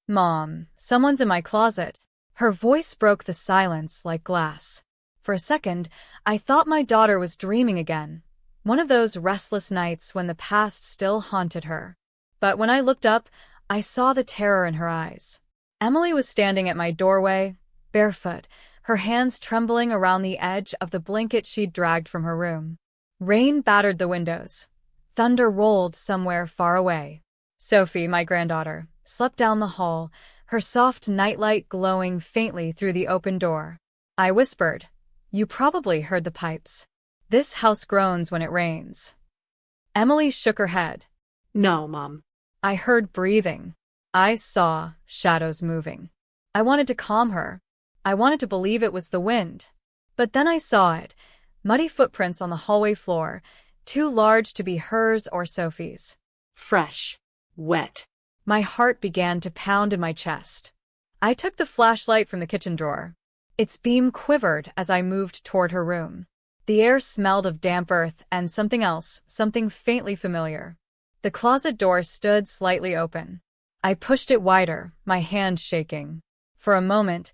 Mom, someone's in my closet. Her voice broke the silence like glass. For a second, I thought my daughter was dreaming again. One of those restless nights when the past still haunted her. But when I looked up, I saw the terror in her eyes. Emily was standing at my doorway, barefoot, her hands trembling around the edge of the blanket she'd dragged from her room. Rain battered the windows. Thunder rolled somewhere far away. Sophie, my granddaughter, slept down the hall, her soft nightlight glowing faintly through the open door. I whispered, "You probably heard the pipes. This house groans when it rains." Emily shook her head. No, Mom. I heard breathing. I saw shadows moving. I wanted to calm her. I wanted to believe it was the wind. But then I saw it, muddy footprints on the hallway floor, too large to be hers or Sophie's. Fresh. Wet. My heart began to pound in my chest. I took the flashlight from the kitchen drawer. Its beam quivered as I moved toward her room. The air smelled of damp earth and something else, something faintly familiar. The closet door stood slightly open. I pushed it wider, my hand shaking. For a moment,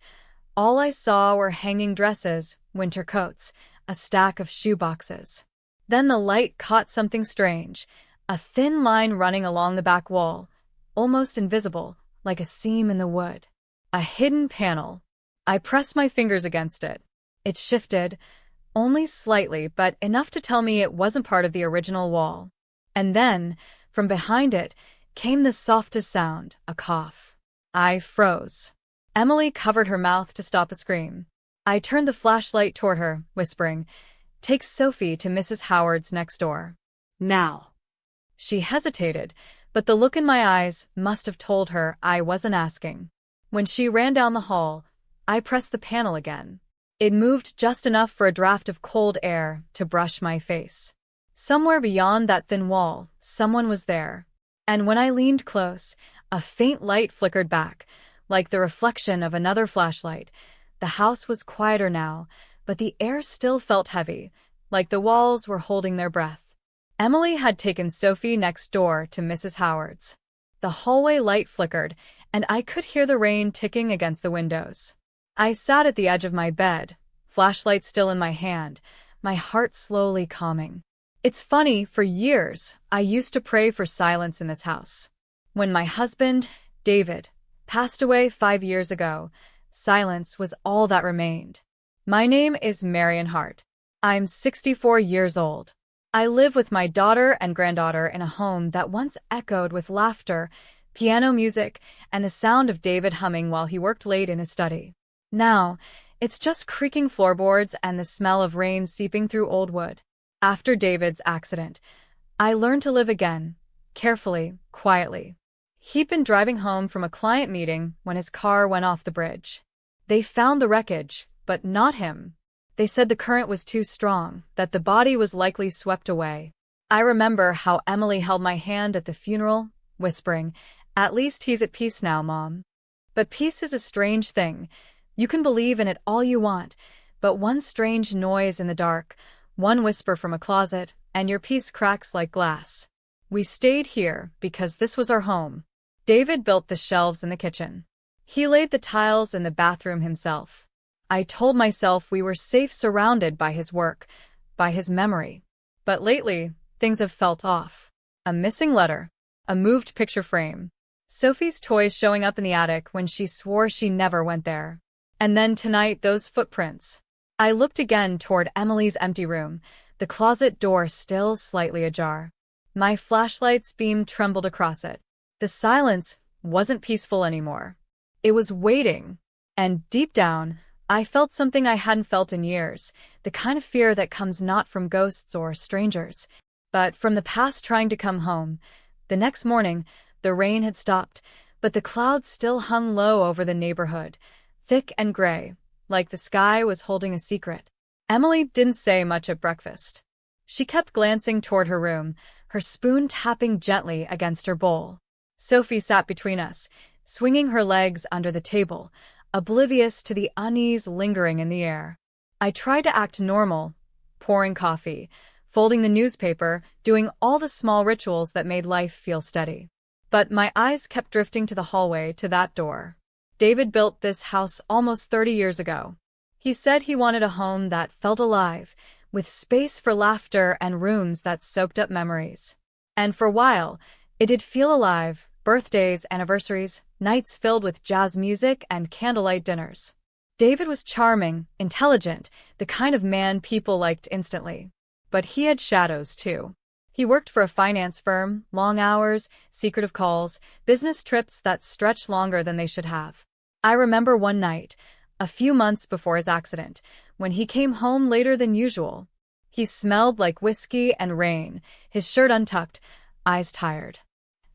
all I saw were hanging dresses, winter coats, a stack of shoeboxes. Then the light caught something strange, a thin line running along the back wall, almost invisible, like a seam in the wood. A hidden panel. I pressed my fingers against it. It shifted, only slightly, but enough to tell me it wasn't part of the original wall. And then, from behind it, came the softest sound, a cough. I froze. Emily covered her mouth to stop a scream. I turned the flashlight toward her, whispering, "Take Sophie to Mrs. Howard's next door." Now. She hesitated, but the look in my eyes must have told her I wasn't asking. When she ran down the hall, I pressed the panel again. It moved just enough for a draft of cold air to brush my face. Somewhere beyond that thin wall, someone was there. And when I leaned close, a faint light flickered back, like the reflection of another flashlight. The house was quieter now, but the air still felt heavy, like the walls were holding their breath. Emily had taken Sophie next door to Mrs. Howard's. The hallway light flickered, and I could hear the rain ticking against the windows. I sat at the edge of my bed, flashlight still in my hand, my heart slowly calming. It's funny, for years, I used to pray for silence in this house. When my husband, David, passed away 5 years ago, silence was all that remained. My name is Marion Hart. I'm 64 years old. I live with my daughter and granddaughter in a home that once echoed with laughter, piano music, and the sound of David humming while he worked late in his study. Now, it's just creaking floorboards and the smell of rain seeping through old wood. After David's accident, I learned to live again, carefully, quietly. He'd been driving home from a client meeting when his car went off the bridge. They found the wreckage, but not him. They said the current was too strong, that the body was likely swept away. I remember how Emily held my hand at the funeral, whispering, "At least he's at peace now, Mom." But peace is a strange thing. You can believe in it all you want, but one strange noise in the dark, one whisper from a closet, and your peace cracks like glass. We stayed here because this was our home. David built the shelves in the kitchen. He laid the tiles in the bathroom himself. I told myself we were safe surrounded by his work, by his memory. But lately, things have felt off. A missing letter, a moved picture frame, Sophie's toys showing up in the attic when she swore she never went there. And then tonight, those footprints. I looked again toward Emily's empty room, the closet door still slightly ajar. My flashlight's beam trembled across it. The silence wasn't peaceful anymore. It was waiting. And deep down, I felt something I hadn't felt in years, the kind of fear that comes not from ghosts or strangers, but from the past trying to come home. The next morning, the rain had stopped, but the clouds still hung low over the neighborhood, thick and gray, like the sky was holding a secret. Emily didn't say much at breakfast. She kept glancing toward her room, her spoon tapping gently against her bowl. Sophie sat between us, swinging her legs under the table, oblivious to the unease lingering in the air. I tried to act normal, pouring coffee, folding the newspaper, doing all the small rituals that made life feel steady. But my eyes kept drifting to the hallway to that door. David built this house almost 30 years ago. He said he wanted a home that felt alive, with space for laughter and rooms that soaked up memories. And for a while, it did feel alive: birthdays, anniversaries, nights filled with jazz music and candlelight dinners. David was charming, intelligent, the kind of man people liked instantly. But he had shadows, too. He worked for a finance firm, long hours, secretive calls, business trips that stretched longer than they should have. I remember one night, a few months before his accident, when he came home later than usual. He smelled like whiskey and rain, his shirt untucked, eyes tired.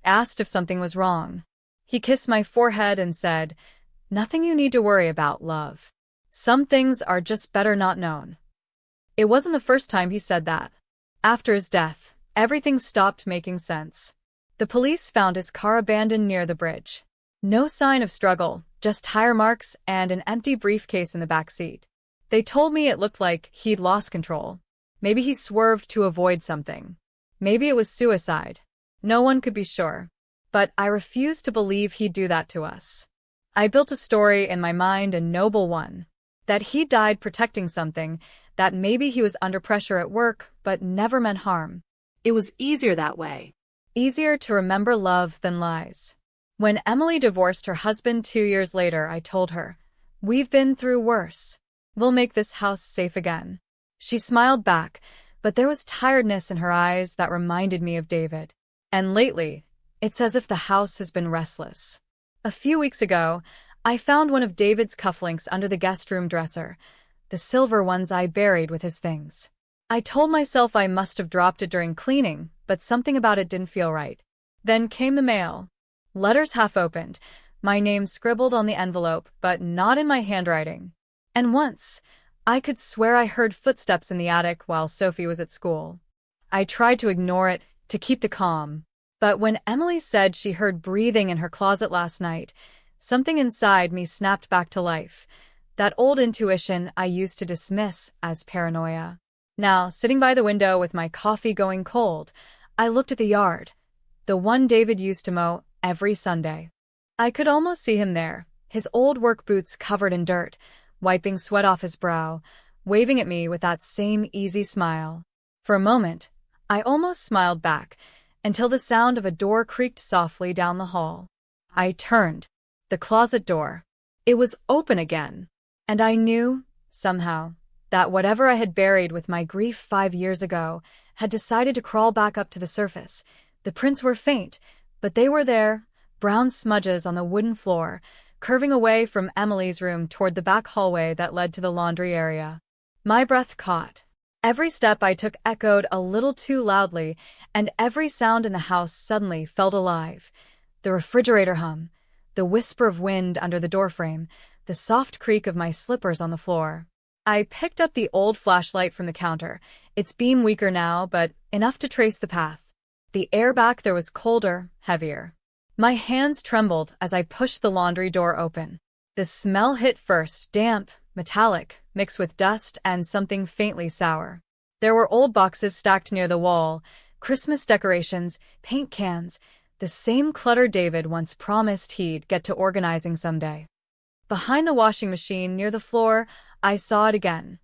Asked if something was wrong. He kissed my forehead and said, "Nothing you need to worry about, love. Some things are just better not known." It wasn't the first time he said that. After his death, everything stopped making sense. The police found his car abandoned near the bridge. No sign of struggle, just tire marks and an empty briefcase in the back seat. They told me it looked like he'd lost control. Maybe he swerved to avoid something. Maybe it was suicide. No one could be sure. But I refused to believe he'd do that to us. I built a story in my mind, a noble one. That he died protecting something, that maybe he was under pressure at work, but never meant harm. It was easier that way. Easier to remember love than lies. When Emily divorced her husband 2 years later, I told her, "We've been through worse. We'll make this house safe again." She smiled back, but there was tiredness in her eyes that reminded me of David. And lately, it's as if the house has been restless. A few weeks ago, I found one of David's cufflinks under the guest room dresser, the silver ones I buried with his things. I told myself I must have dropped it during cleaning, but something about it didn't feel right. Then came the mail. Letters half opened, my name scribbled on the envelope, but not in my handwriting. And once, I could swear I heard footsteps in the attic while Sophie was at school. I tried to ignore it, to keep the calm. But when Emily said she heard breathing in her closet last night, something inside me snapped back to life. That old intuition I used to dismiss as paranoia. Now, sitting by the window with my coffee going cold, I looked at the yard, the one David used to mow every Sunday. I could almost see him there, his old work boots covered in dirt, wiping sweat off his brow, waving at me with that same easy smile. For a moment, I almost smiled back, until the sound of a door creaked softly down the hall. I turned. The closet door. It was open again. And I knew, somehow, that whatever I had buried with my grief 5 years ago had decided to crawl back up to the surface. The prints were faint, but they were there, brown smudges on the wooden floor, curving away from Emily's room toward the back hallway that led to the laundry area. My breath caught. Every step I took echoed a little too loudly, and every sound in the house suddenly felt alive. The refrigerator hum, the whisper of wind under the doorframe, the soft creak of my slippers on the floor. I picked up the old flashlight from the counter, its beam weaker now, but enough to trace the path. The air back there was colder, heavier. My hands trembled as I pushed the laundry door open. The smell hit first, damp, metallic, mixed with dust and something faintly sour. There were old boxes stacked near the wall, Christmas decorations, paint cans, the same clutter David once promised he'd get to organizing someday. Behind the washing machine near the floor, I saw it again.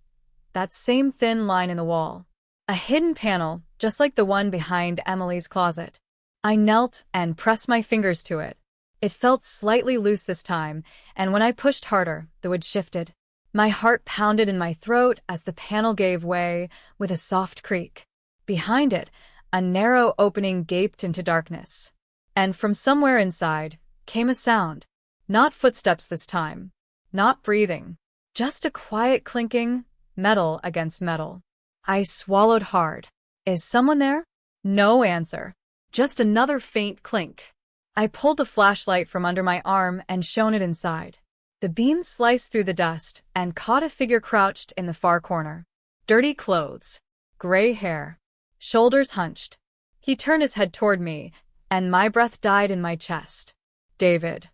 That same thin line in the wall. A hidden panel, just like the one behind Emily's closet. I knelt and pressed my fingers to it. It felt slightly loose this time, and when I pushed harder, the wood shifted. My heart pounded in my throat as the panel gave way with a soft creak. Behind it, a narrow opening gaped into darkness. And from somewhere inside came a sound. Not footsteps this time. Not breathing. Just a quiet clinking, metal against metal. I swallowed hard. Is someone there? No answer. Just another faint clink. I pulled the flashlight from under my arm and shone it inside. The beam sliced through the dust and caught a figure crouched in the far corner. Dirty clothes. Gray hair. Shoulders hunched. He turned his head toward me, and my breath died in my chest. David.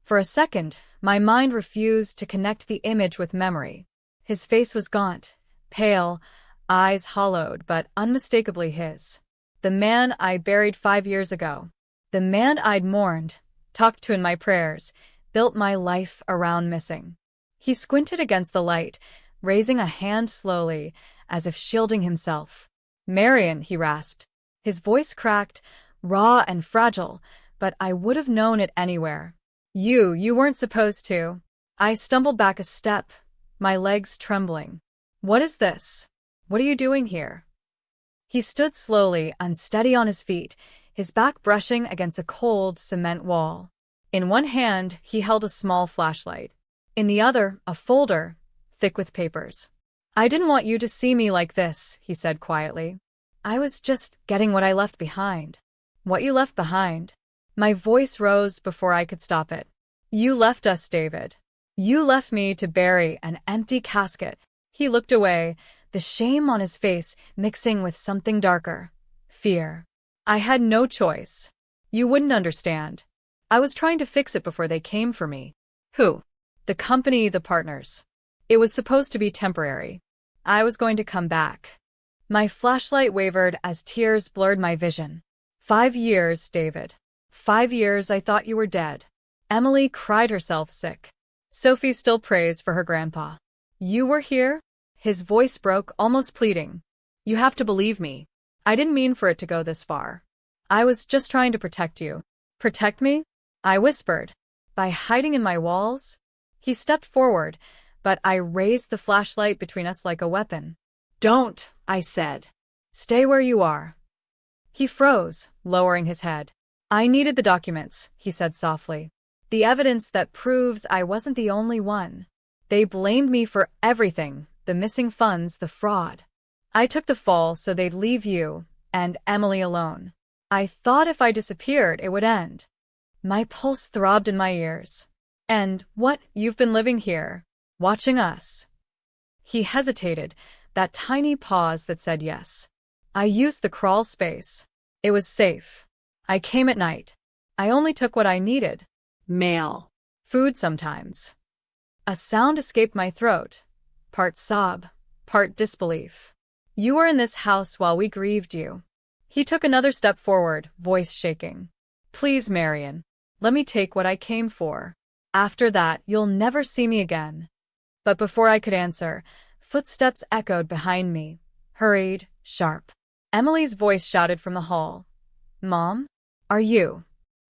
For a second, my mind refused to connect the image with memory. His face was gaunt, pale, eyes hollowed but unmistakably his. The man I buried 5 years ago. The man I'd mourned, talked to in my prayers, built my life around missing. He squinted against the light, raising a hand slowly, as if shielding himself. "Marion," he rasped. His voice cracked, raw and fragile, but I would have known it anywhere. You weren't supposed to." I stumbled back a step, my legs trembling. "What is this? What are you doing here?" He stood slowly, unsteady on his feet, his back brushing against the cold cement wall. In one hand, he held a small flashlight. In the other, a folder, thick with papers. "I didn't want you to see me like this," he said quietly. "I was just getting what I left behind." "What you left behind?" My voice rose before I could stop it. "You left us, David. You left me to bury an empty casket." He looked away, the shame on his face mixing with something darker. Fear. "I had no choice. You wouldn't understand. I was trying to fix it before they came for me." Who? "The company, the partners. It was supposed to be temporary. I was going to come back." My flashlight wavered as tears blurred my vision. 5 years, David. 5 years I thought you were dead. Emily cried herself sick. Sophie still prays for her grandpa. "You were here?" His voice broke, almost pleading. "You have to believe me. I didn't mean for it to go this far. I was just trying to protect you." "Protect me?" I whispered. "By hiding in my walls?" He stepped forward, but I raised the flashlight between us like a weapon. "Don't," I said. "Stay where you are." He froze, lowering his head. "I needed the documents," he said softly. "The evidence that proves I wasn't the only one. They blamed me for everything, the missing funds, the fraud. I took the fall so they'd leave you and Emily alone. I thought if I disappeared, it would end." My pulse throbbed in my ears. "And what, you've been living here, watching us?" He hesitated, that tiny pause that said yes. "I used the crawl space. It was safe. I came at night. I only took what I needed." Mail. "Food sometimes." A sound escaped my throat, part sob, part disbelief. "You were in this house while we grieved you." He took another step forward, voice shaking. "Please, Marion, let me take what I came for. After that, you'll never see me again." But before I could answer, footsteps echoed behind me, hurried, sharp. Emily's voice shouted from the hall. "Mom? Are you?"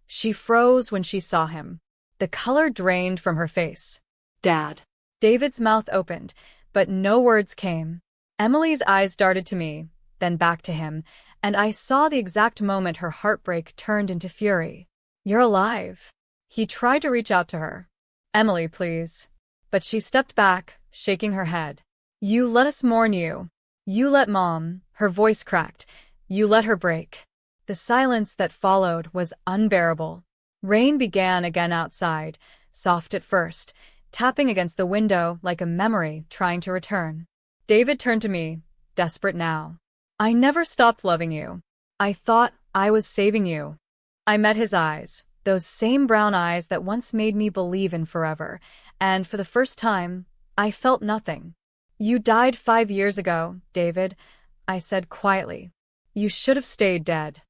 She froze when she saw him. The color drained from her face. "Dad." David's mouth opened, but no words came. Emily's eyes darted to me, then back to him, and I saw the exact moment her heartbreak turned into fury. "You're alive." He tried to reach out to her. "Emily, please." But she stepped back, shaking her head. "You let us mourn you. You let Mom," her voice cracked. "You let her break." The silence that followed was unbearable. Rain began again outside, soft at first, tapping against the window like a memory trying to return. David turned to me, desperate now. "I never stopped loving you. I thought I was saving you." I met his eyes, those same brown eyes that once made me believe in forever, and for the first time, I felt nothing. "You died 5 years ago, David," I said quietly. "You should have stayed dead."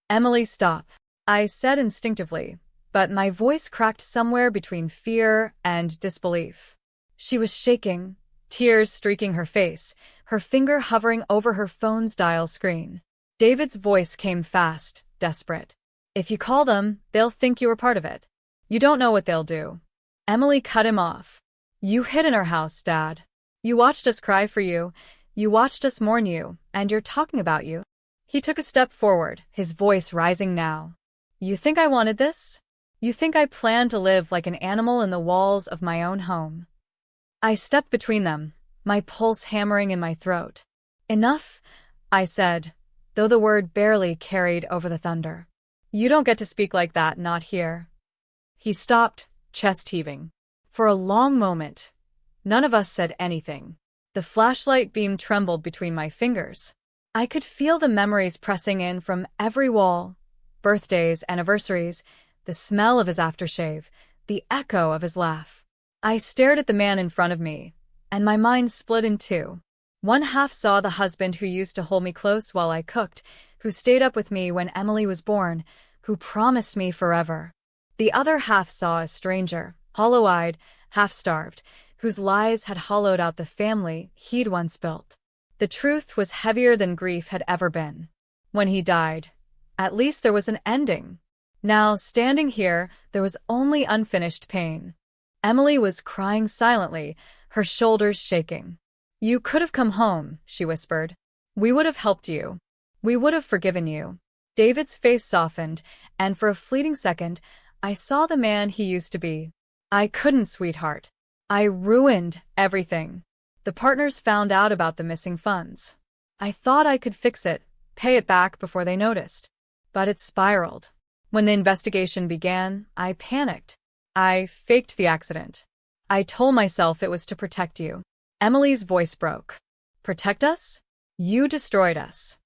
"Emily, stop," I said instinctively, but my voice cracked somewhere between fear and disbelief. She was shaking, tears streaking her face, her finger hovering over her phone's dial screen. David's voice came fast, desperate. "If you call them, they'll think you were part of it. You don't know what they'll do." Emily cut him off. "You hid in our house, Dad. You watched us cry for you. You watched us mourn you, and you're talking about you." He took a step forward, his voice rising now. "You think I wanted this? You think I planned to live like an animal in the walls of my own home?" I stepped between them, my pulse hammering in my throat. "Enough," I said, though the word barely carried over the thunder. "You don't get to speak like that, not here." He stopped, chest heaving. For a long moment, none of us said anything. The flashlight beam trembled between my fingers. I could feel the memories pressing in from every wall. Birthdays, anniversaries, the smell of his aftershave, the echo of his laugh. I stared at the man in front of me, and my mind split in two. One half saw the husband who used to hold me close while I cooked, who stayed up with me when Emily was born, who promised me forever. The other half saw a stranger, hollow-eyed, half-starved, whose lies had hollowed out the family he'd once built. The truth was heavier than grief had ever been. When he died, at least there was an ending. Now, standing here, there was only unfinished pain. Emily was crying silently, her shoulders shaking. "You could have come home," she whispered. "We would have helped you. We would have forgiven you." David's face softened, and for a fleeting second, I saw the man he used to be. "I couldn't, sweetheart. I ruined everything. The partners found out about the missing funds. I thought I could fix it, pay it back before they noticed. But it spiraled. When the investigation began, I panicked. I faked the accident. I told myself it was to protect you." Emily's voice broke. "Protect us? You destroyed us."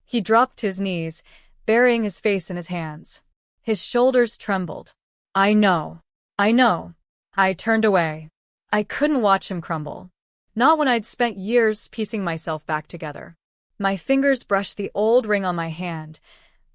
He dropped to his knees, burying his face in his hands. His shoulders trembled. I know. I turned away. I couldn't watch him crumble. Not when I'd spent years piecing myself back together. My fingers brushed the old ring on my hand,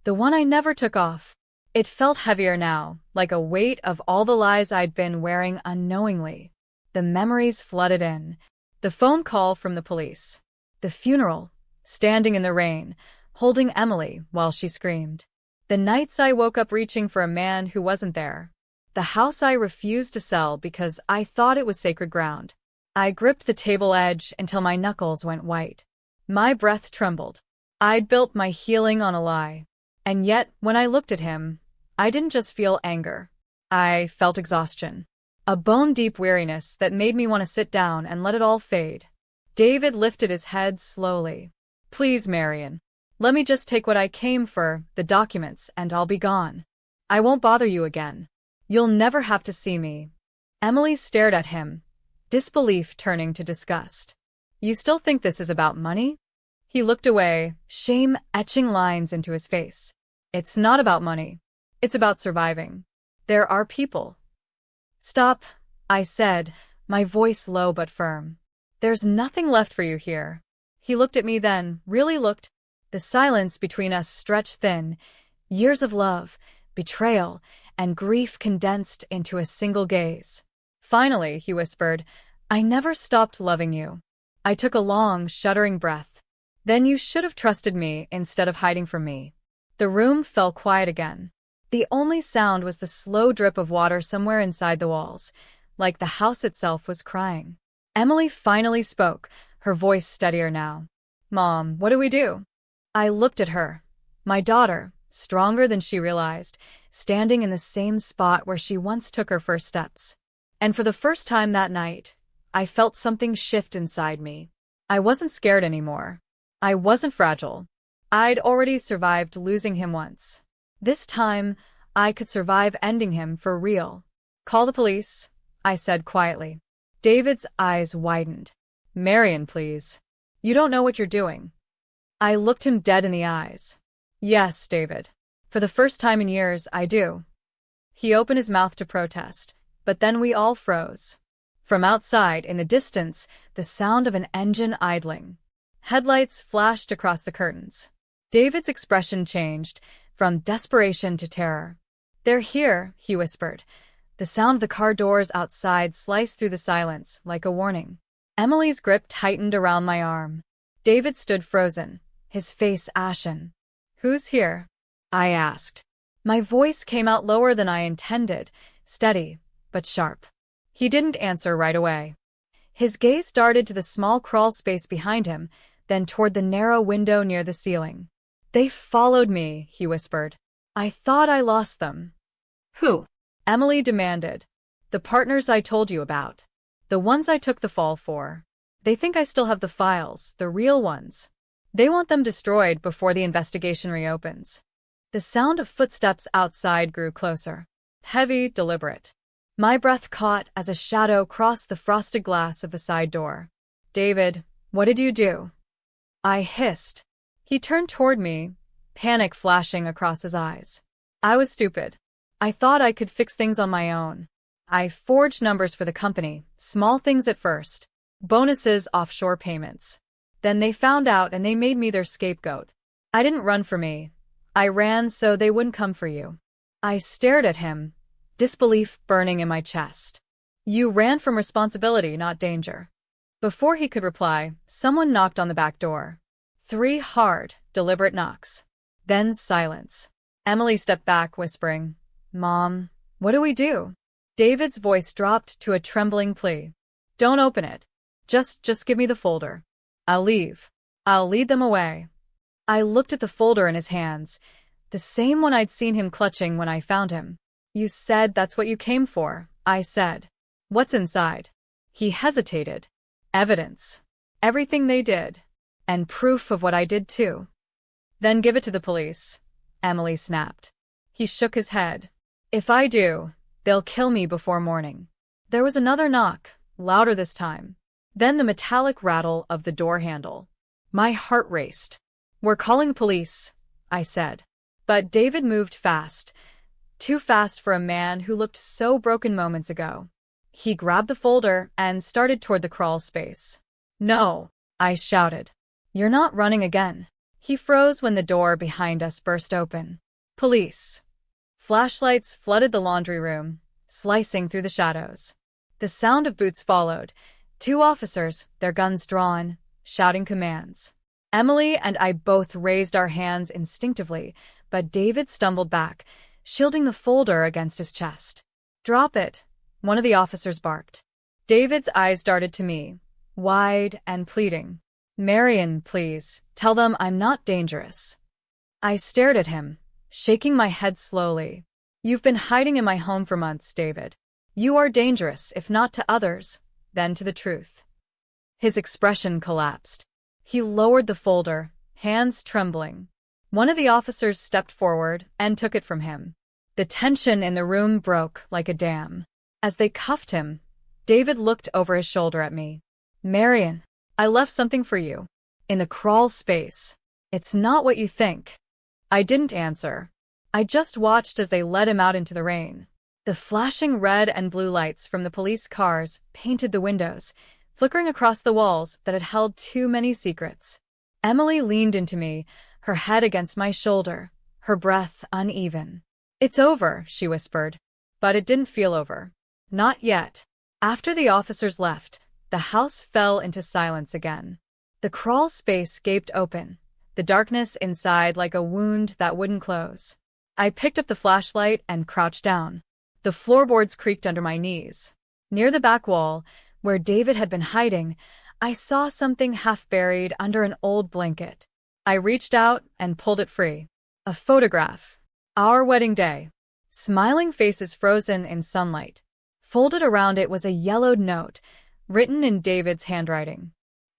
the one I never took off. It felt heavier now, like a weight of all the lies I'd been wearing unknowingly. The memories flooded in. The phone call from the police. The funeral, standing in the rain, holding Emily while she screamed. The nights I woke up reaching for a man who wasn't there. The house I refused to sell because I thought it was sacred ground. I gripped the table edge until my knuckles went white. My breath trembled. I'd built my healing on a lie. And yet, when I looked at him, I didn't just feel anger. I felt exhaustion. A bone-deep weariness that made me want to sit down and let it all fade. David lifted his head slowly. "Please, Marion. Let me just take what I came for, the documents, and I'll be gone. I won't bother you again. You'll never have to see me." Emily stared at him, disbelief turning to disgust. "You still think this is about money?" He looked away, shame etching lines into his face. "It's not about money. It's about surviving. There are people." "Stop," I said, my voice low but firm. "There's nothing left for you here." He looked at me then, really looked. The silence between us stretched thin, years of love, betrayal, and grief condensed into a single gaze. "Finally," he whispered, "I never stopped loving you." I took a long, shuddering breath. "Then you should have trusted me instead of hiding from me." The room fell quiet again. The only sound was the slow drip of water somewhere inside the walls, like the house itself was crying. Emily finally spoke, her voice steadier now. "Mom, what do we do?" I looked at her. My daughter, stronger than she realized, standing in the same spot where she once took her first steps. And for the first time that night, I felt something shift inside me. I wasn't scared anymore. I wasn't fragile. I'd already survived losing him once. This time, I could survive ending him for real. "Call the police," I said quietly. David's eyes widened. "Marion, please. You don't know what you're doing." I looked him dead in the eyes. "Yes, David. For the first time in years, I do." He opened his mouth to protest, but then we all froze. From outside, in the distance, the sound of an engine idling. Headlights flashed across the curtains. David's expression changed, from desperation to terror. "They're here," he whispered. The sound of the car doors outside sliced through the silence, like a warning. Emily's grip tightened around my arm. David stood frozen, his face ashen. "Who's here?" I asked. My voice came out lower than I intended, steady, but sharp. He didn't answer right away. His gaze darted to the small crawl space behind him, then toward the narrow window near the ceiling. "They followed me," he whispered. "I thought I lost them." "Who?" Emily demanded. "The partners I told you about. The ones I took the fall for. They think I still have the files, the real ones. They want them destroyed before the investigation reopens." The sound of footsteps outside grew closer. Heavy, deliberate. My breath caught as a shadow crossed the frosted glass of the side door. "David, what did you do?" I hissed. He turned toward me, panic flashing across his eyes. "I was stupid. I thought I could fix things on my own. I forged numbers for the company, small things at first. Bonuses, offshore payments. Then they found out and they made me their scapegoat. I didn't run for me. I ran so they wouldn't come for you. I stared at him, disbelief burning in my chest. You ran from responsibility, not danger. Before he could reply, someone knocked on the back door. 3 hard, deliberate knocks. Then silence. Emily stepped back, whispering, "Mom, what do we do?" David's voice dropped to a trembling plea. "Don't open it. Just give me the folder. I'll leave. I'll lead them away." I looked at the folder in his hands, the same one I'd seen him clutching when I found him. "You said that's what you came for," I said. "What's inside?" He hesitated. "Evidence. Everything they did. And proof of what I did too." "Then give it to the police," Emily snapped. He shook his head. "If I do, they'll kill me before morning." There was another knock, louder this time. Then the metallic rattle of the door handle. My heart raced. "We're calling the police," I said. But David moved fast. Too fast for a man who looked so broken moments ago. He grabbed the folder and started toward the crawl space. "No," I shouted. "You're not running again." He froze when the door behind us burst open. "Police." Flashlights flooded the laundry room, slicing through the shadows. The sound of boots followed. 2 officers, their guns drawn, shouting commands. Emily and I both raised our hands instinctively, but David stumbled back, shielding the folder against his chest. "Drop it," one of the officers barked. David's eyes darted to me, wide and pleading. "Marion, please, tell them I'm not dangerous." I stared at him, shaking my head slowly. "You've been hiding in my home for months, David. You are dangerous, if not to others, then to the truth." His expression collapsed. He lowered the folder, hands trembling. One of the officers stepped forward and took it from him. The tension in the room broke like a dam. As they cuffed him, David looked over his shoulder at me. "Marion, I left something for you. In the crawl space. It's not what you think." I didn't answer. I just watched as they led him out into the rain. The flashing red and blue lights from the police cars painted the windows, flickering across the walls that had held too many secrets. Emily leaned into me, her head against my shoulder, her breath uneven. "It's over," she whispered. But it didn't feel over. Not yet. After the officers left, the house fell into silence again. The crawl space gaped open, the darkness inside like a wound that wouldn't close. I picked up the flashlight and crouched down. The floorboards creaked under my knees. Near the back wall, where David had been hiding, I saw something half buried under an old blanket. I reached out and pulled it free. A photograph. Our wedding day. Smiling faces frozen in sunlight. Folded around it was a yellowed note, written in David's handwriting.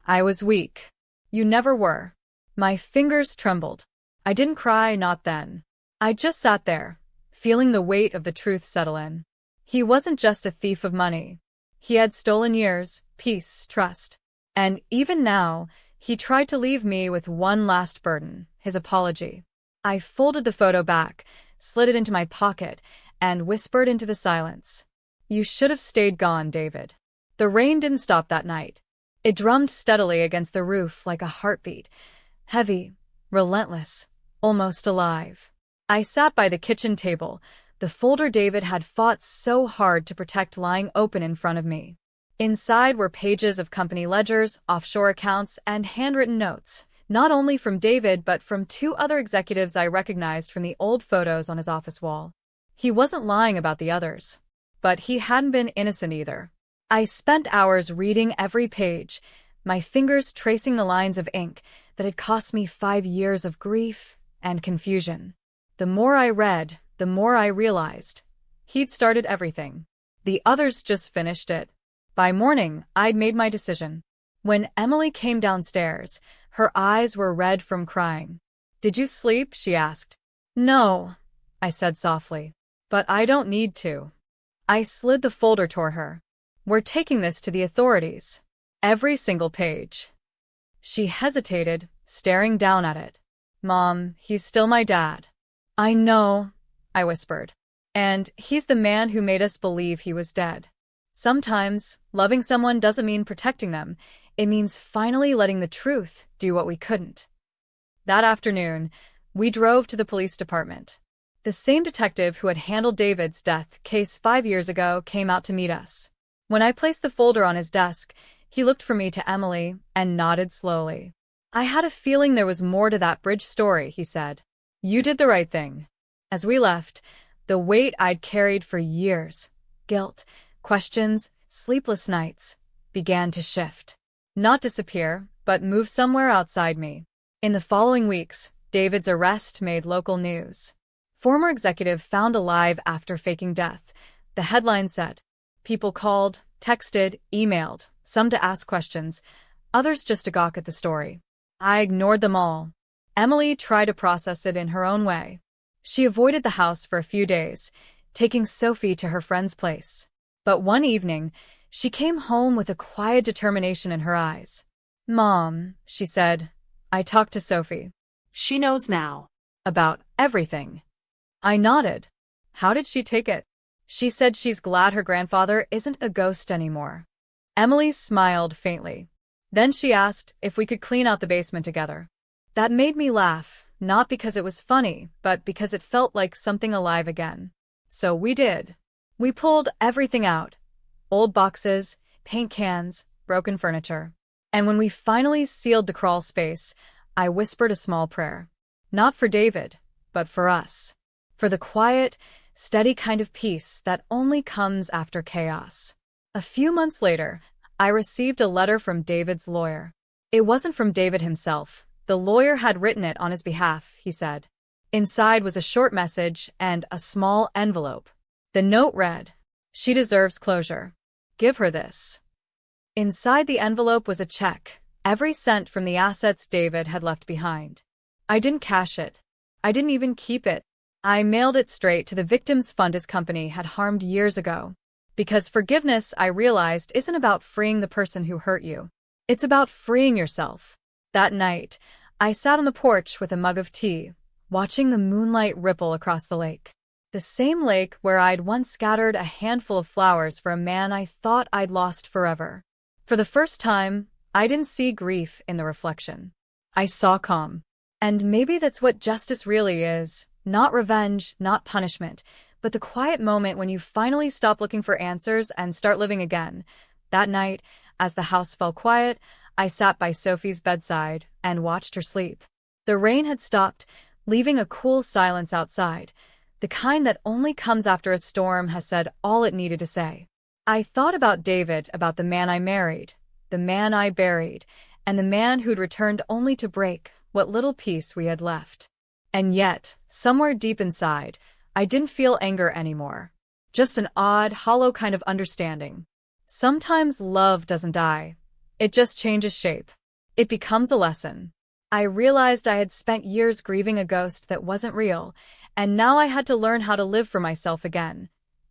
"I was weak. You never were." My fingers trembled. I didn't cry, not then. I just sat there, feeling the weight of the truth settle in. He wasn't just a thief of money. He had stolen years, peace, trust. And even now, he tried to leave me with one last burden, his apology. I folded the photo back, slid it into my pocket, and whispered into the silence. "You should have stayed gone, David." The rain didn't stop that night. It drummed steadily against the roof like a heartbeat, heavy, relentless, almost alive. I sat by the kitchen table, the folder David had fought so hard to protect lying open in front of me. Inside were pages of company ledgers, offshore accounts, and handwritten notes, not only from David but from 2 other executives I recognized from the old photos on his office wall. He wasn't lying about the others. But he hadn't been innocent either. I spent hours reading every page, my fingers tracing the lines of ink that had cost me 5 years of grief and confusion. The more I read, the more I realized. He'd started everything. The others just finished it. By morning, I'd made my decision. When Emily came downstairs, her eyes were red from crying. "Did you sleep?" she asked. "No," I said softly. "But I don't need to." I slid the folder toward her. "We're taking this to the authorities. Every single page." She hesitated, staring down at it. "Mom, he's still my dad." "I know," I whispered. "And he's the man who made us believe he was dead." Sometimes, loving someone doesn't mean protecting them. It means finally letting the truth do what we couldn't. That afternoon, We drove to the police department. The same detective who had handled David's death case 5 years ago came out to meet us. When I placed the folder on his desk, he looked from me to Emily and nodded slowly. "I had a feeling there was more to that bridge story," he said. "You did the right thing." As we left, the weight I'd carried for years, guilt, questions, sleepless nights, began to shift. Not disappear, but move somewhere outside me. In the following weeks, David's arrest made local news. Former executive found alive after faking death, the headline said. People called, texted, emailed, some to ask questions, others just to gawk at the story. I ignored them all. Emily tried to process it in her own way. She avoided the house for a few days, taking Sophie to her friend's place. But one evening, she came home with a quiet determination in her eyes. "Mom," she said, "I talked to Sophie." She knows now. "About everything." I nodded. How did she take it? She said she's glad her grandfather isn't a ghost anymore. Emily smiled faintly. Then she asked if we could clean out the basement together. That made me laugh, not because it was funny, but because it felt like something alive again. So we did. We pulled everything out. Old boxes, paint cans, broken furniture. And when we finally sealed the crawl space, I whispered a small prayer. Not for David, but for us. For the quiet, steady kind of peace that only comes after chaos. A few months later, I received a letter from David's lawyer. It wasn't from David himself. The lawyer had written it on his behalf, he said. Inside was a short message and a small envelope. The note read, "She deserves closure. Give her this." Inside the envelope was a check, every cent from the assets David had left behind. I didn't cash it. I didn't even keep it. I mailed it straight to the victim's fund his company had harmed years ago. Because forgiveness, I realized, isn't about freeing the person who hurt you. It's about freeing yourself. That night, I sat on the porch with a mug of tea, watching the moonlight ripple across the lake. The same lake where I'd once scattered a handful of flowers for a man I thought I'd lost forever. For the first time, I didn't see grief in the reflection. I saw calm. And maybe that's what justice really is. Not revenge, not punishment, but the quiet moment when you finally stop looking for answers and start living again. That night, as the house fell quiet, I sat by Sophie's bedside and watched her sleep. The rain had stopped, leaving a cool silence outside, the kind that only comes after a storm has said all it needed to say. I thought about David, about the man I married, the man I buried, and the man who'd returned only to break what little peace we had left. And yet, somewhere deep inside, I didn't feel anger anymore. Just an odd, hollow kind of understanding. Sometimes love doesn't die. It just changes shape. It becomes a lesson. I realized I had spent years grieving a ghost that wasn't real, and now I had to learn how to live for myself again.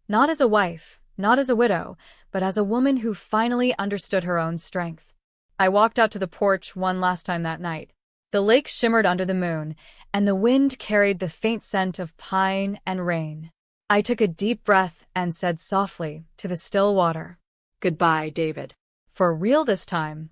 Not as a wife, not as a widow, but as a woman who finally understood her own strength. I walked out to the porch one last time that night. The lake shimmered under the moon, and the wind carried the faint scent of pine and rain. I took a deep breath and said softly to the still water, "Goodbye, David." For real this time.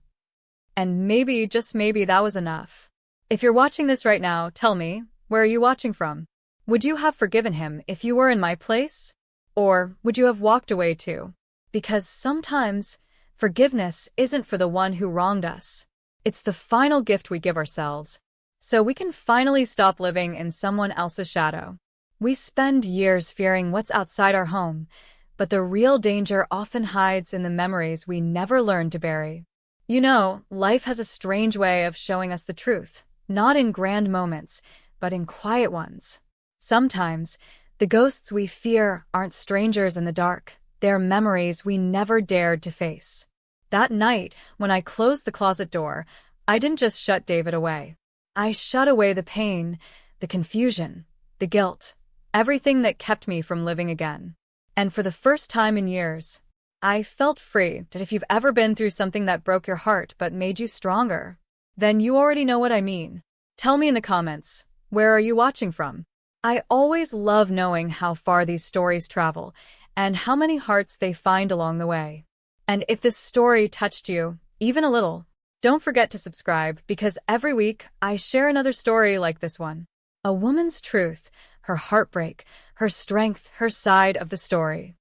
And maybe, just maybe, that was enough. If you're watching this right now, tell me, where are you watching from? Would you have forgiven him if you were in my place? Or would you have walked away too? Because sometimes, forgiveness isn't for the one who wronged us. It's the final gift we give ourselves, so we can finally stop living in someone else's shadow. We spend years fearing what's outside our home, but the real danger often hides in the memories we never learned to bury. You know, life has a strange way of showing us the truth, not in grand moments, but in quiet ones. Sometimes, the ghosts we fear aren't strangers in the dark, they're memories we never dared to face. That night, when I closed the closet door, I didn't just shut David away. I shut away the pain, the confusion, the guilt, everything that kept me from living again. And for the first time in years, I felt free. That if you've ever been through something that broke your heart but made you stronger, then you already know what I mean. Tell me in the comments, where are you watching from? I always love knowing how far these stories travel and how many hearts they find along the way. And if this story touched you, even a little, don't forget to subscribe because every week I share another story like this one. A woman's truth, her heartbreak, her strength, her side of the story.